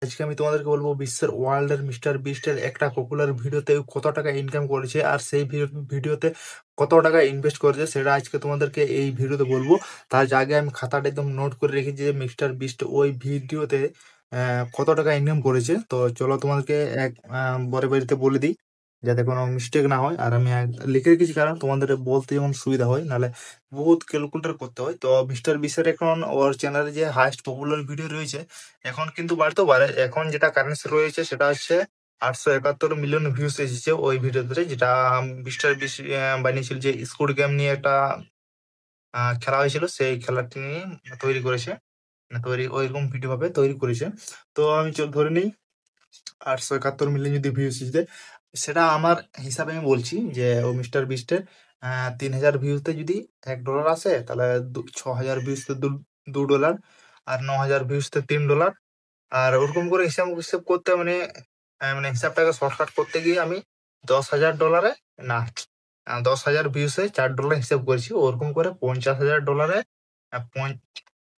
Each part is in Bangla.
আজকে আমি তোমাদেরকে বলবো বিশ্বের ওয়ার্ল্ডের মিস্টার বিস্টের একটা পপুলার ভিডিওতে কত টাকা ইনকাম করেছে আর সেই ভিডিওতে কত টাকা ইনভেস্ট করেছে সেটা আজকে তোমাদেরকে এই ভিডিওতে বলবো। তার আগে আমি খাতাটা একদম নোট করে রেখেছি যে মিস্টার বিস্ট ওই ভিডিওতে কত টাকা ইনকাম করেছে। তো চলো তোমাদেরকে এক বড় বাড়িতে বলে দিই যাতে কোনো মিস্টেক না হয়। আর আমি লিখে রেখেছি কারণ তোমাদের বলতে যেমন সুবিধা হয়, নাহলে বহুত ক্যালকুলেটর করতে হয়। তো মিস্টার বিস্টের এখন ওর চ্যানেলে যে হাইস্ট পপুলার ভিডিও রয়েছে, এখন কিন্তু বাড়তেও পারে। এখন যেটা কারেন্সি রয়েছে সেটা হচ্ছে 871 মিলিয়ন ভিউজ এসেছে ওই ভিডিওতে, যেটা মিস্টার বিস বানিয়েছিল, যে স্কুড গেম নিয়ে একটা খেলা হয়েছিল, সেই খেলাটি নিয়ে তৈরি করেছে। ওইরকম ভিডিও ভাবে তৈরি করেছে। তো আমি ধরে নিই 871 মিলিয়ন যদি ভিউজ এসেছে, সেটা আমার হিসাবে আমি বলছি যে ও মিস্টার বিস্টের 3000 ভিউতে যদি $1 আসে, তাহলে 6000 ভিউজতে $2, আর 9000 ভিউজতে $3। আর ওরকম করে হিসাব হিসাব করতে মানে মানে হিসাবটাকে শর্টকাট করতে গিয়ে আমি $10,000 না, 10,000 ভিউসে $4 হিসাব করেছি। ওরকম করে $50,000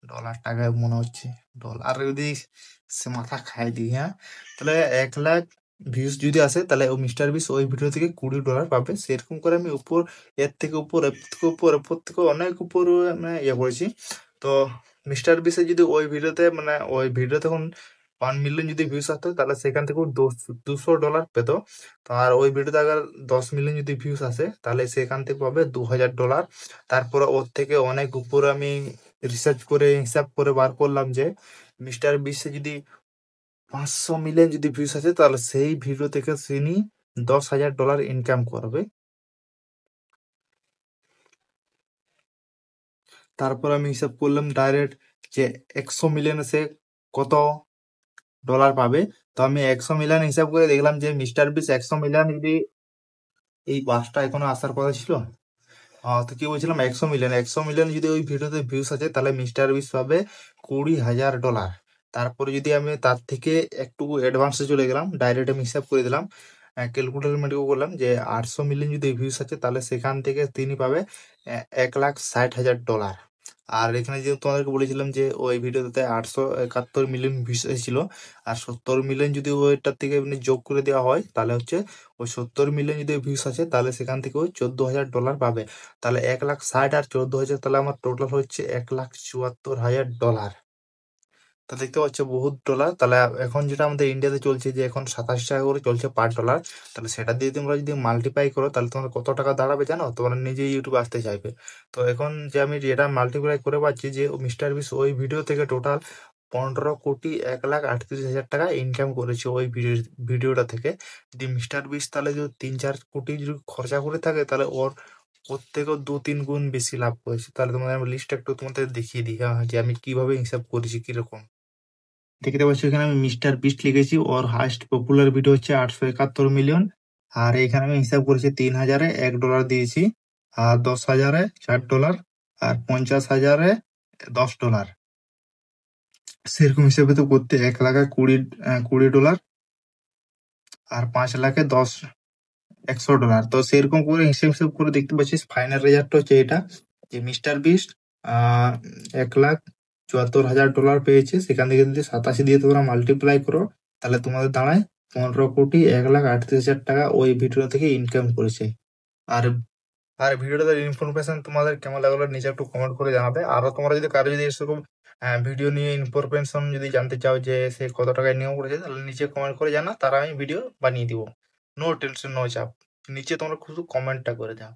ডলার টাকায় মনে হচ্ছে ডলার, যদি সে মাথা খাই দিই, হ্যাঁ, তাহলে 1 লাখ ভিউজ যদি আসে তাহলে ও মিস্টার বিস ওই ভিডিও থেকে $20 পাবে। সেরকম করে আমি উপর, এর থেকে উপর, এর থেকে উপর, এর থেকে অনেক উপর মানে করেছি। তো মিস্টার বিসে যদি ওই ভিডিওতে মানে ওই ভিডিও তখন 1 মিলিয়ন যদি ভিউজ আসতো, তাহলে সেখান থেকেও $200 পেতো। তো আর ওই ভিডিওতে আবার 10 মিলিয়ন যদি ভিউজ আসে, তাহলে সেখান থেকে পাবে $2000। তারপরে ওর থেকে অনেক উপর আমি রিসার্চ করে হিসাব করে বার করলাম যে মিস্টার বিস্টে যদি 500 মিলিয়ন যদি ভিউজ আছে, তাহলে সেই ভিডিও থেকে তিনি $10,000 ইনকাম করবে। তারপর আমি হিসাব করলাম ডাইরেক্ট যে 100 মিলিয়ন সে কত ডলার পাবে। তো আমি 100 মিলিয়ন হিসাব করে দেখলাম যে মিস্টার বিস্ট 100 মিলিয়ন যদি, এই বাসটা এখনো আসার কথা ছিল। তো কি বলছিলাম, 100 মিলিয়ন যদি ওই ভিডিওতে ভিউস আছে, তাহলে মিস্টার বিস্ট পাবে $20,000। তারপরে যদি আমি তার থেকে একটু অ্যাডভান্সে চলে গেলাম, ডাইরেক্ট আমি হিসাব করে দিলাম, ক্যালকুলেটর মেডিকেল করলাম যে 800 মিলিয়ন যদি ভিউস আছে, তাহলে সেখান থেকে তিনি পাবে $1,60,000। আর এখানে যে তোমাদেরকে বলেছিলাম যে ওই ভিডিওতে 871 মিলিয়ন ভিউস এসেছিল, আর 70 মিলিয়ন যদি ওইটার থেকে মানে যোগ করে দেওয়া হয়, তাহলে হচ্ছে ওই 70 মিলিয়ন যদি ভিউস আছে, তাহলে সেখান থেকে ওই $14,000 পাবে। তাহলে 1,60,000 আর 14,000, তাহলে আমার টোটাল হচ্ছে $1,74,000। তা দেখতে পাচ্ছ বহুত ডলার। তাহলে এখন যেটা আমাদের ইন্ডিয়াতে চলছে, যে এখন 27 টাকা করে চলছে পার ডলার, তাহলে সেটা দিয়ে তোমরা যদি মাল্টিপ্লাই করো, তাহলে তোমার কত টাকা দাঁড়াবে জানো? তোমরা নিজেই ইউটিউবে আসতে চাইবে। তো এখন যে আমি যেটা মাল্টিপ্লাই করে পাচ্ছি, যে মিস্টার বিস ওই ভিডিও থেকে টোটাল 15,01,38,000 টাকা ইনকাম করেছে ওই ভিডিওটা থেকে। যদি মিস্টার বিস তাহলে যদি 3-4 কোটি যদি খরচা করে থাকে, তাহলে ওর থেকেও 2-3 গুণ বেশি লাভ করেছে। তাহলে তোমাদের আমি লিস্ট একটু তোমাদের দেখিয়ে দিই, হ্যাঁ, যে আমি কিভাবে হিসাব করেছি কিরকম। দেখতে পাচ্ছ এখানে আমি মিস্টার বিস্ট লিখেছি, ওর হাইস্ট পপুলার ভিডিও হচ্ছে 871 মিলিয়ন। আর এখানে আমি হিসাব করেছি 3,000-এ $1 দিয়েছি, আর 10,000-এ $4, আর 50,000-এ $10। সেরকম হিসেবে তো করতে 1,00,000-এ $20, আর 5,00,000-এ $100। তো সেরকম করে হিসেব হিসেব করে দেখতে পাচ্ছিস ফাইনাল রেজাল্ট হচ্ছে এটা, যে মিস্টার বিস্ট $1,74,000 পেয়েছে। সেখান থেকে যদি 87 দিয়ে তোমরা মাল্টিপ্লাই করো, তাহলে তোমাদের দাঁড়ায় 15,01,38,000 টাকা ওই ভিডিও থেকে ইনকাম করেছে। আর আর ভিডিওটার ইনফরমেশন তোমাদের কেমন লাগলো নিচে একটু কমেন্ট করে জানাবে। আরো তোমরা যদি কারো যদি এরকম ভিডিও নিয়ে ইনফরমেশন যদি জানতে চাও যে সে কত টাকা ইনকাম করেছে, তাহলে নিচে কমেন্ট করে জানা, তারা আমি ভিডিও বানিয়ে দিব। নো টেনশন, নো চাপ, নিচে তোমরা শুধু কমেন্টটা করে দাও।